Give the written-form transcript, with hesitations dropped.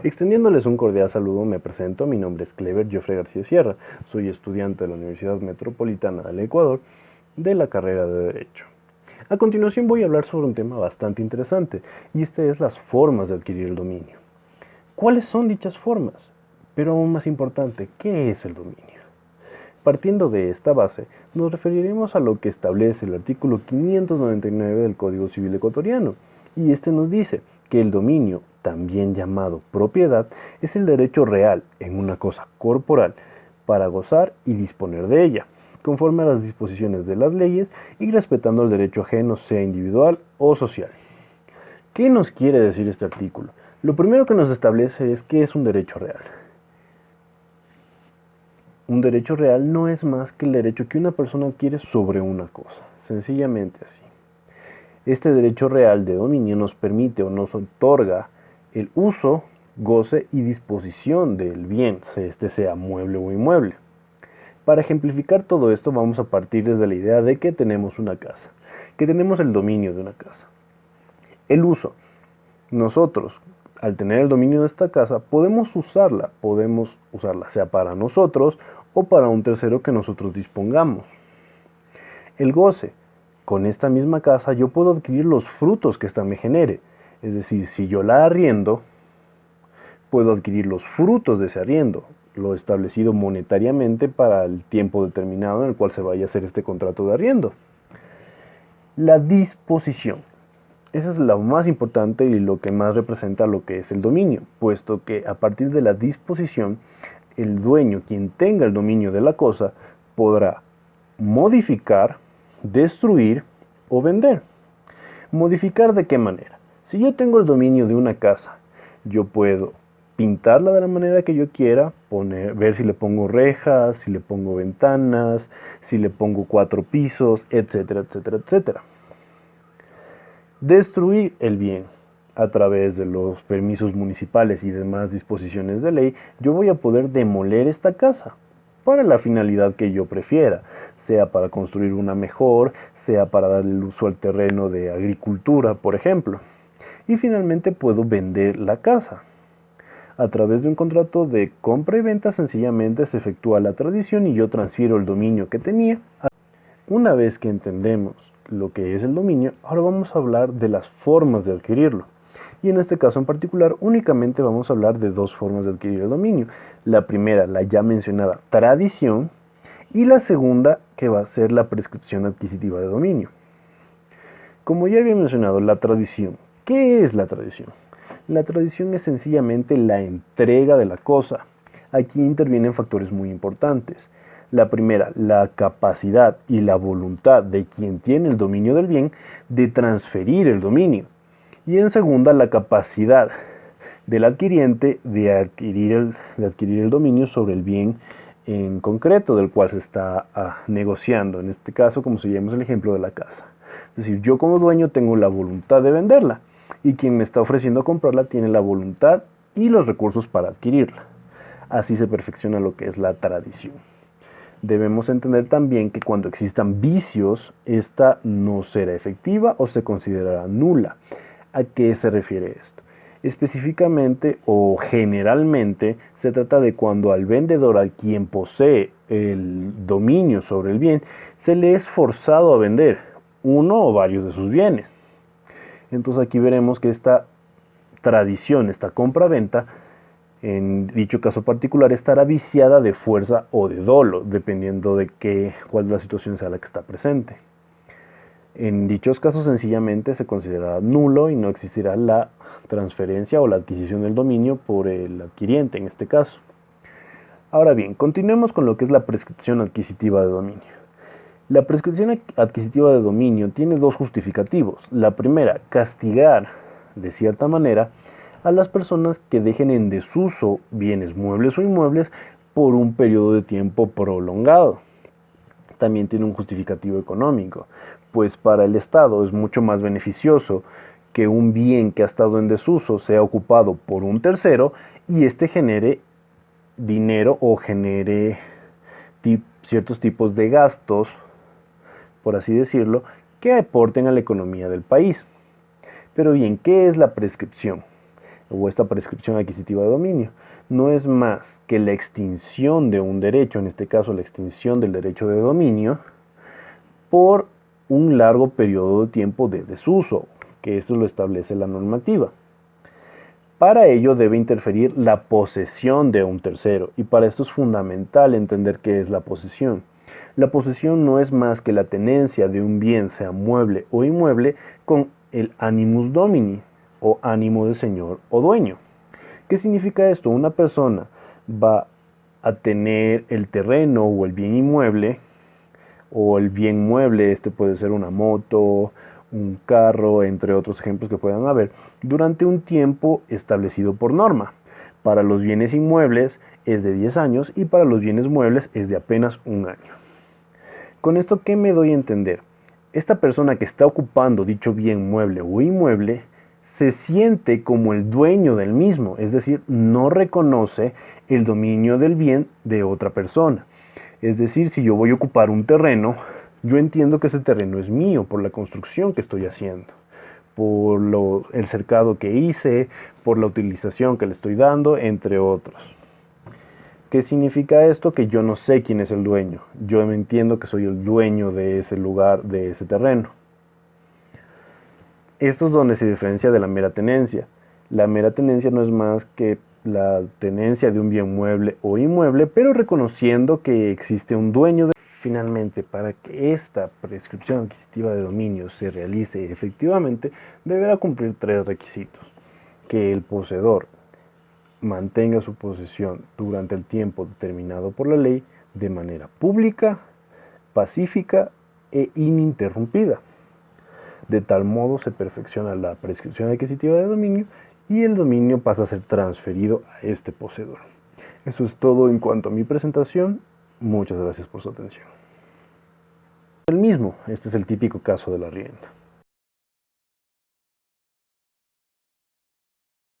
Extendiéndoles un cordial saludo, me presento. Mi nombre es Clever Jeffrey García Sierra. Soy estudiante de la Universidad Metropolitana del Ecuador de la carrera de Derecho. A continuación voy a hablar sobre un tema bastante interesante, y este es las formas de adquirir el dominio. ¿Cuáles son dichas formas? Pero aún más importante, ¿qué es el dominio? Partiendo de esta base, nos referiremos a lo que establece el artículo 599 del Código Civil ecuatoriano, y este nos dice que el dominio, también llamado propiedad, es el derecho real en una cosa corporal para gozar y disponer de ella, conforme a las disposiciones de las leyes y respetando el derecho ajeno, sea individual o social. ¿Qué nos quiere decir este artículo? Lo primero que nos establece es qué es un derecho real. Un derecho real no es más que el derecho que una persona adquiere sobre una cosa, sencillamente así. Este derecho real de dominio nos permite o nos otorga el uso, goce y disposición del bien, sea mueble o inmueble. Para ejemplificar todo esto vamos a partir desde la idea de que tenemos una casa, que tenemos el dominio de una casa. El uso. Nosotros, al tener el dominio de esta casa, podemos usarla sea para nosotros o para un tercero que nosotros dispongamos. El goce. Con esta misma casa yo puedo adquirir los frutos que ésta me genere. Es decir, si yo la arriendo, puedo adquirir los frutos de ese arriendo, lo establecido monetariamente para el tiempo determinado en el cual se vaya a hacer este contrato de arriendo. La disposición. Esa es lo más importante y lo que más representa lo que es el dominio, puesto que a partir de la disposición, el dueño, quien tenga el dominio de la cosa, podrá modificar, destruir o vender. ¿Modificar de qué manera? Si yo tengo el dominio de una casa, yo puedo pintarla de la manera que yo quiera, ver si le pongo rejas, si le pongo ventanas, si le pongo 4 pisos, etcétera, etcétera, etcétera. Destruir el bien. A través de los permisos municipales y demás disposiciones de ley, yo voy a poder demoler esta casa para la finalidad que yo prefiera, sea para construir una mejor, sea para darle el uso al terreno de agricultura, por ejemplo. Y finalmente puedo vender la casa. A través de un contrato de compra y venta sencillamente se efectúa la tradición y yo transfiero el dominio que tenía. Una vez que entendemos lo que es el dominio, ahora vamos a hablar de las formas de adquirirlo. Y en este caso en particular únicamente vamos a hablar de dos formas de adquirir el dominio. La primera, la ya mencionada tradición, y la segunda, que va a ser la prescripción adquisitiva de dominio. Como ya había mencionado, la tradición. ¿Qué es la tradición? La tradición es sencillamente la entrega de la cosa. Aquí intervienen factores muy importantes. La primera, la capacidad y la voluntad de quien tiene el dominio del bien de transferir el dominio. Y en segunda, la capacidad del adquiriente de adquirir el dominio sobre el bien en concreto del cual se está negociando. En este caso, como si llevamos el ejemplo de la casa. Es decir, yo como dueño tengo la voluntad de venderla y quien me está ofreciendo comprarla tiene la voluntad y los recursos para adquirirla. Así se perfecciona lo que es la tradición. Debemos entender también que cuando existan vicios, esta no será efectiva o se considerará nula. ¿A qué se refiere esto? Específicamente o generalmente se trata de cuando al vendedor, a quien posee el dominio sobre el bien, se le es forzado a vender uno o varios de sus bienes. Entonces aquí veremos que esta tradición, esta compra-venta, en dicho caso particular, estará viciada de fuerza o de dolo, dependiendo de cuál es la situación sea la que está presente. En dichos casos sencillamente se considerará nulo y no existirá la transferencia o la adquisición del dominio por el adquiriente en este caso. Ahora bien, continuemos con lo que es la prescripción adquisitiva de dominio. La prescripción adquisitiva de dominio tiene dos justificativos. La primera, castigar de cierta manera a las personas que dejen en desuso bienes muebles o inmuebles por un periodo de tiempo prolongado. También tiene un justificativo económico, pues para el Estado es mucho más beneficioso que un bien que ha estado en desuso sea ocupado por un tercero y éste genere dinero o genere ciertos tipos de gastos, por así decirlo, que aporten a la economía del país. Pero bien, ¿qué es la prescripción? o esta prescripción adquisitiva de dominio, no es más que la extinción de un derecho, en este caso la extinción del derecho de dominio, por un largo periodo de tiempo de desuso, que eso lo establece la normativa. Para ello debe interferir la posesión de un tercero, y para esto es fundamental entender qué es la posesión. La posesión no es más que la tenencia de un bien, sea mueble o inmueble, con el animus domini, o ánimo de señor o dueño. ¿Qué significa esto? Una persona va a tener el terreno o el bien inmueble, o el bien mueble, este puede ser una moto, un carro, entre otros ejemplos que puedan haber, durante un tiempo establecido por norma. Para los bienes inmuebles es de 10 años y para los bienes muebles es de apenas un año. Con esto, ¿qué me doy a entender? Esta persona que está ocupando dicho bien mueble o inmueble se siente como el dueño del mismo, es decir, no reconoce el dominio del bien de otra persona. Es decir, si yo voy a ocupar un terreno, yo entiendo que ese terreno es mío por la construcción que estoy haciendo, por el cercado que hice, por la utilización que le estoy dando, entre otros. ¿Qué significa esto? Que yo no sé quién es el dueño. Yo me entiendo que soy el dueño de ese lugar, de ese terreno. Esto es donde se diferencia de la mera tenencia. La mera tenencia no es más que la tenencia de un bien mueble o inmueble, pero reconociendo que existe un dueño de... Finalmente, para que esta prescripción adquisitiva de dominio se realice efectivamente, deberá cumplir 3 requisitos. Que el poseedor mantenga su posesión durante el tiempo determinado por la ley de manera pública, pacífica e ininterrumpida. De tal modo se perfecciona la prescripción adquisitiva de dominio y el dominio pasa a ser transferido a este poseedor. Eso es todo en cuanto a mi presentación. Muchas gracias por su atención. El mismo, este es el típico caso de la arriendo.